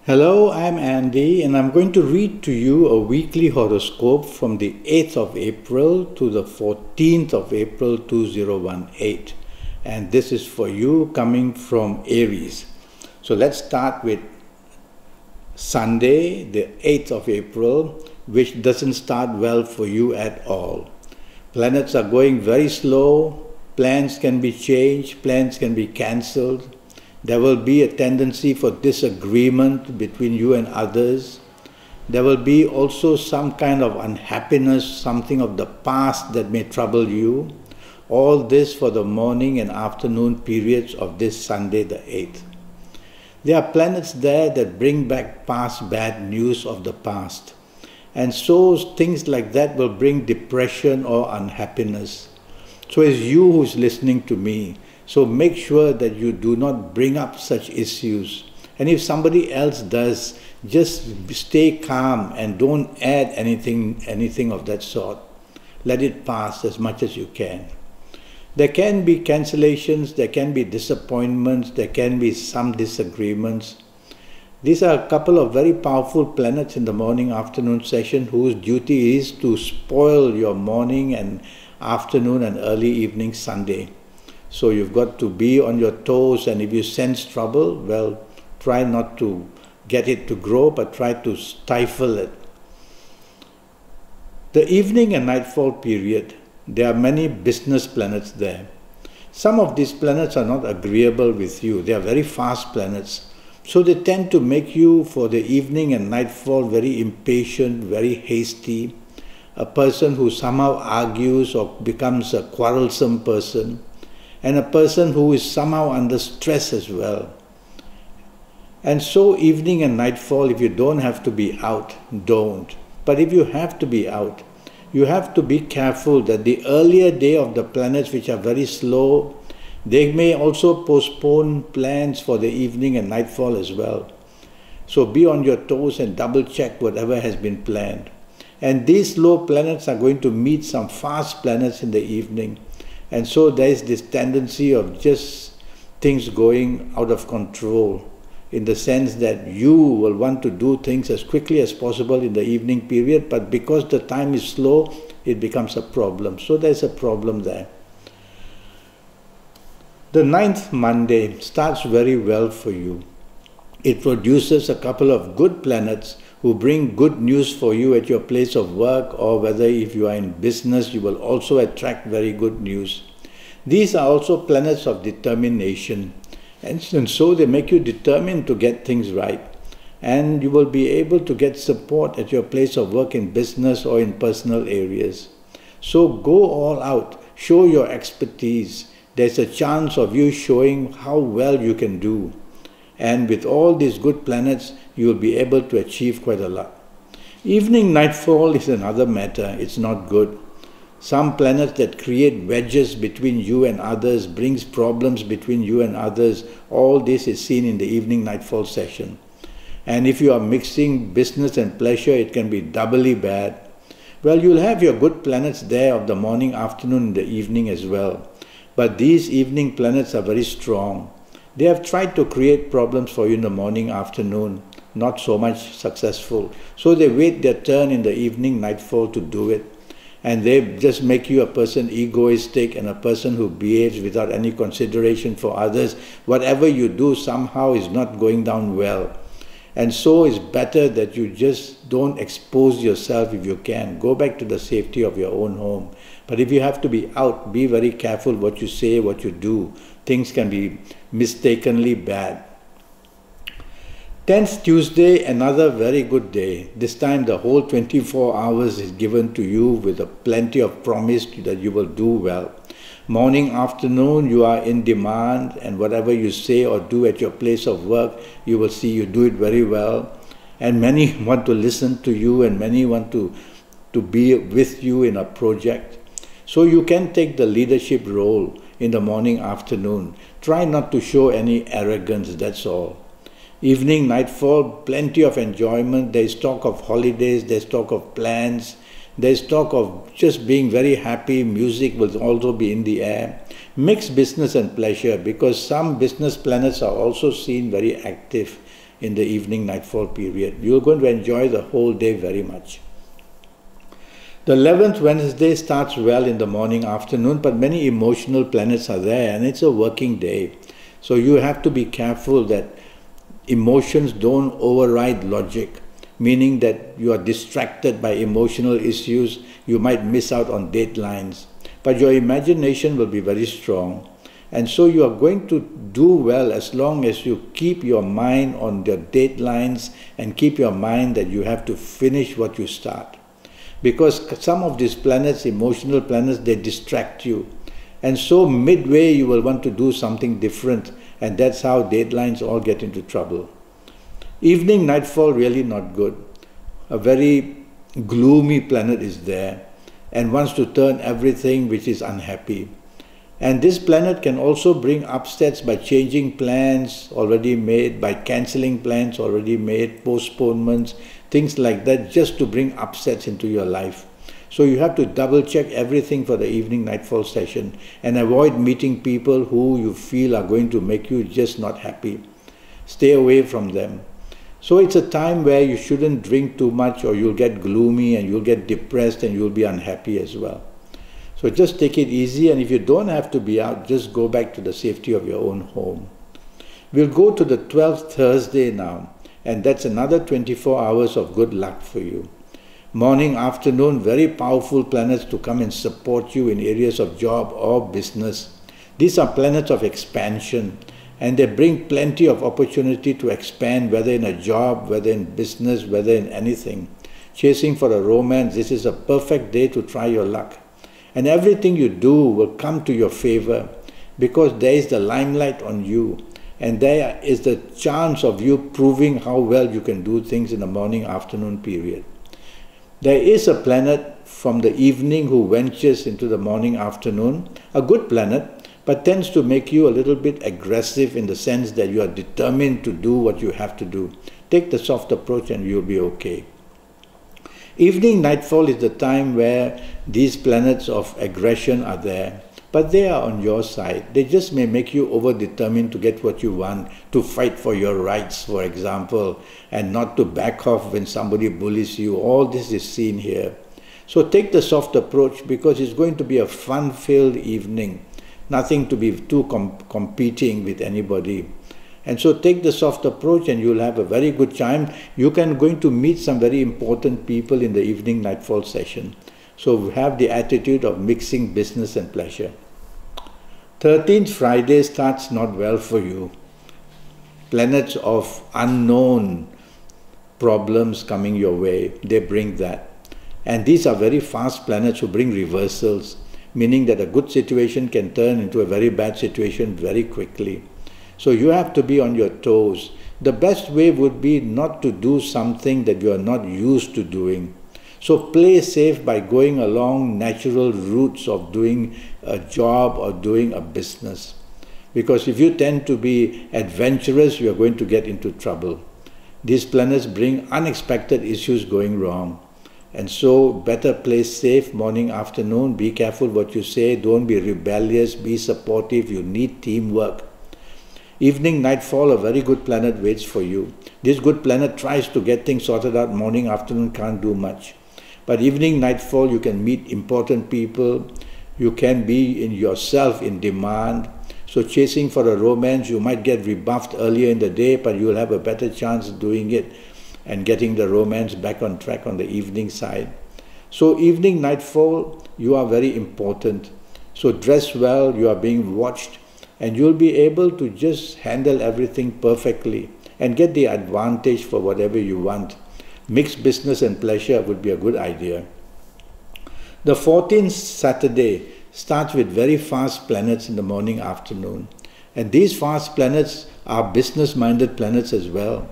Hello, I'm Andy, and I'm going to read to you a weekly horoscope from the 8th of April to the 14th of April 2018. And this is for you coming from Aries. So let's start with Sunday, the 8th of April, which doesn't start well for you at all. Planets are going very slow, plans can be changed, plans can be cancelled. There will be a tendency for disagreement between you and others. There will be also some kind of unhappiness, something of the past that may trouble you. All this for the morning and afternoon periods of this Sunday the 8th. There are planets there that bring back past bad news of the past. And so things like that will bring depression or unhappiness. So it's you who's listening to me. So make sure that you do not bring up such issues. And if somebody else does, just stay calm and don't add anything of that sort. Let it pass as much as you can. There can be cancellations, there can be disappointments, there can be some disagreements. These are a couple of very powerful planets in the morning-afternoon session whose duty is to spoil your morning and afternoon and early evening Sunday. So you've got to be on your toes, and if you sense trouble, well, try not to get it to grow, but try to stifle it. The evening and nightfall period, there are many business planets there. Some of these planets are not agreeable with you. They are very fast planets. So they tend to make you, for the evening and nightfall, very impatient, very hasty, a person who somehow argues or becomes a quarrelsome person, and a person who is somehow under stress as well. And so evening and nightfall, if you don't have to be out, don't. But if you have to be out, you have to be careful that the earlier day of the planets, which are very slow, they may also postpone plans for the evening and nightfall as well. So be on your toes and double check whatever has been planned. And these slow planets are going to meet some fast planets in the evening. And so there is this tendency of just things going out of control, in the sense that you will want to do things as quickly as possible in the evening period, but because the time is slow, it becomes a problem. So there's a problem there. The 9th Monday starts very well for you. It produces a couple of good planets who bring good news for you at your place of work, or whether if you are in business, you will also attract very good news. These are also planets of determination, and so they make you determined to get things right. And you will be able to get support at your place of work in business or in personal areas. So go all out, show your expertise. There's a chance of you showing how well you can do. And with all these good planets, you will be able to achieve quite a lot. Evening nightfall is another matter. It's not good. Some planets that create wedges between you and others, brings problems between you and others. All this is seen in the evening nightfall session. And if you are mixing business and pleasure, it can be doubly bad. Well, you'll have your good planets there of the morning, afternoon, and the evening as well. But these evening planets are very strong. They have tried to create problems for you in the morning, afternoon, not so much successful. So they wait their turn in the evening, nightfall to do it. And they just make you a person egoistic and a person who behaves without any consideration for others. Whatever you do somehow is not going down well. And so it's better that you just don't expose yourself if you can. Go back to the safety of your own home. But if you have to be out, be very careful what you say, what you do. Things can be mistakenly bad. 10th Tuesday, another very good day. This time the whole 24 hours is given to you with a plenty of promise that you will do well. Morning, afternoon, you are in demand, and whatever you say or do at your place of work, you will see you do it very well. And many want to listen to you, and many want to be with you in a project. So you can take the leadership role in the morning, afternoon. Try not to show any arrogance, that's all. Evening, nightfall, plenty of enjoyment. There is talk of holidays, there is talk of plans, there is talk of just being very happy. Music will also be in the air. Mixed business and pleasure, because some business planets are also seen very active in the evening nightfall period. You're going to enjoy the whole day very much. The 11th Wednesday starts well in the morning, afternoon, but many emotional planets are there and it's a working day. So you have to be careful that emotions don't override logic, meaning that you are distracted by emotional issues, you might miss out on deadlines. But your imagination will be very strong. And so you are going to do well as long as you keep your mind on the deadlines and keep your mind that you have to finish what you start. Because some of these planets, emotional planets, they distract you. And so midway you will want to do something different, and that's how deadlines all get into trouble. Evening nightfall, really not good. A very gloomy planet is there and wants to turn everything which is unhappy. And this planet can also bring upsets by changing plans already made, by cancelling plans already made, postponements, things like that, just to bring upsets into your life. So you have to double check everything for the evening nightfall session and avoid meeting people who you feel are going to make you just not happy. Stay away from them. So it's a time where you shouldn't drink too much or you'll get gloomy and you'll get depressed and you'll be unhappy as well. So just take it easy, and if you don't have to be out, just go back to the safety of your own home. We'll go to the 12th Thursday now, and that's another 24 hours of good luck for you. Morning, afternoon, very powerful planets to come and support you in areas of job or business. These are planets of expansion, and they bring plenty of opportunity to expand, whether in a job, whether in business, whether in anything. Chasing for a romance, this is a perfect day to try your luck. And everything you do will come to your favor because there is the limelight on you, and there is the chance of you proving how well you can do things in the morning-afternoon period. There is a planet from the evening who ventures into the morning-afternoon, a good planet, but tends to make you a little bit aggressive in the sense that you are determined to do what you have to do. Take the soft approach and you'll be okay. Evening nightfall is the time where these planets of aggression are there, but they are on your side. They just may make you over-determined to get what you want, to fight for your rights, for example, and not to back off when somebody bullies you. All this is seen here. So take the soft approach because it's going to be a fun-filled evening. Nothing to be too competing with anybody. And so take the soft approach and you'll have a very good time. You can going to meet some very important people in the evening nightfall session. So have the attitude of mixing business and pleasure. 13th Friday starts not well for you. Planets of unknown problems coming your way, they bring that. And these are very fast planets who bring reversals, meaning that a good situation can turn into a very bad situation very quickly. So you have to be on your toes. The best way would be not to do something that you are not used to doing. So play safe by going along natural routes of doing a job or doing a business. Because if you tend to be adventurous, you are going to get into trouble. These planets bring unexpected issues going wrong. And so better play safe morning, afternoon. Be careful what you say. Don't be rebellious. Be supportive. You need teamwork. Evening, nightfall, a very good planet waits for you. This good planet tries to get things sorted out. Morning, afternoon can't do much. But evening, nightfall, you can meet important people. You can be in yourself in demand. So chasing for a romance, you might get rebuffed earlier in the day, but you will have a better chance of doing it and getting the romance back on track on the evening side. So evening, nightfall, you are very important. So dress well, you are being watched, and you'll be able to just handle everything perfectly and get the advantage for whatever you want. Mixed business and pleasure would be a good idea. The 14th Saturday starts with very fast planets in the morning, afternoon. And these fast planets are business-minded planets as well.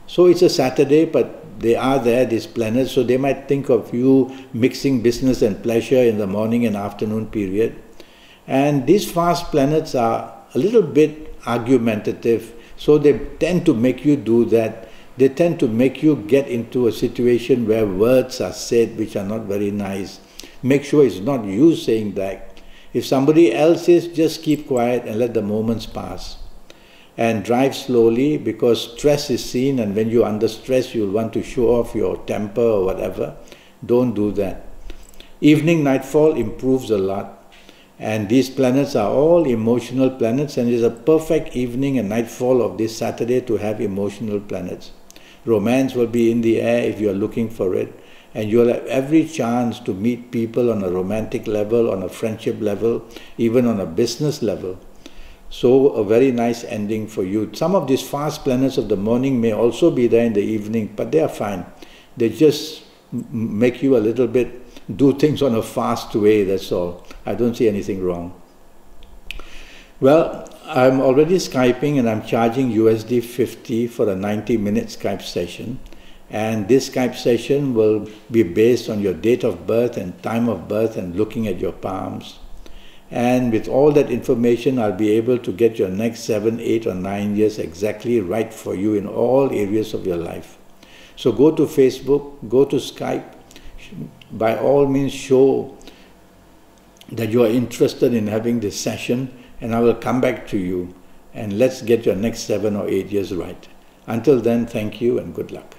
So it's a Saturday, but they are there, these planets, so they might think of you mixing business and pleasure in the morning and afternoon period. And these fast planets are a little bit argumentative, so they tend to make you do that. They tend to make you get into a situation where words are said which are not very nice. Make sure it's not you saying that. If somebody else is, just keep quiet and let the moments pass. and drive slowly, because stress is seen, and when you're under stress you'll want to show off your temper or whatever. Don't do that. Evening nightfall improves a lot, and these planets are all emotional planets, and it's a perfect evening and nightfall of this Saturday to have emotional planets. Romance will be in the air if you're looking for it, and you'll have every chance to meet people on a romantic level, on a friendship level, even on a business level. So a very nice ending for you. Some of these fast planets of the morning may also be there in the evening, but they are fine. They just make you a little bit do things on a fast way, that's all. I don't see anything wrong. Well, I'm already Skyping, and I'm charging USD 50 for a 90-minute Skype session. And this Skype session will be based on your date of birth and time of birth and looking at your palms. And with all that information, I'll be able to get your next 7, 8 or 9 years exactly right for you in all areas of your life. So go to Facebook, go to Skype. By all means, show that you are interested in having this session, and I will come back to you, and let's get your next 7 or 8 years right. Until then, thank you and good luck.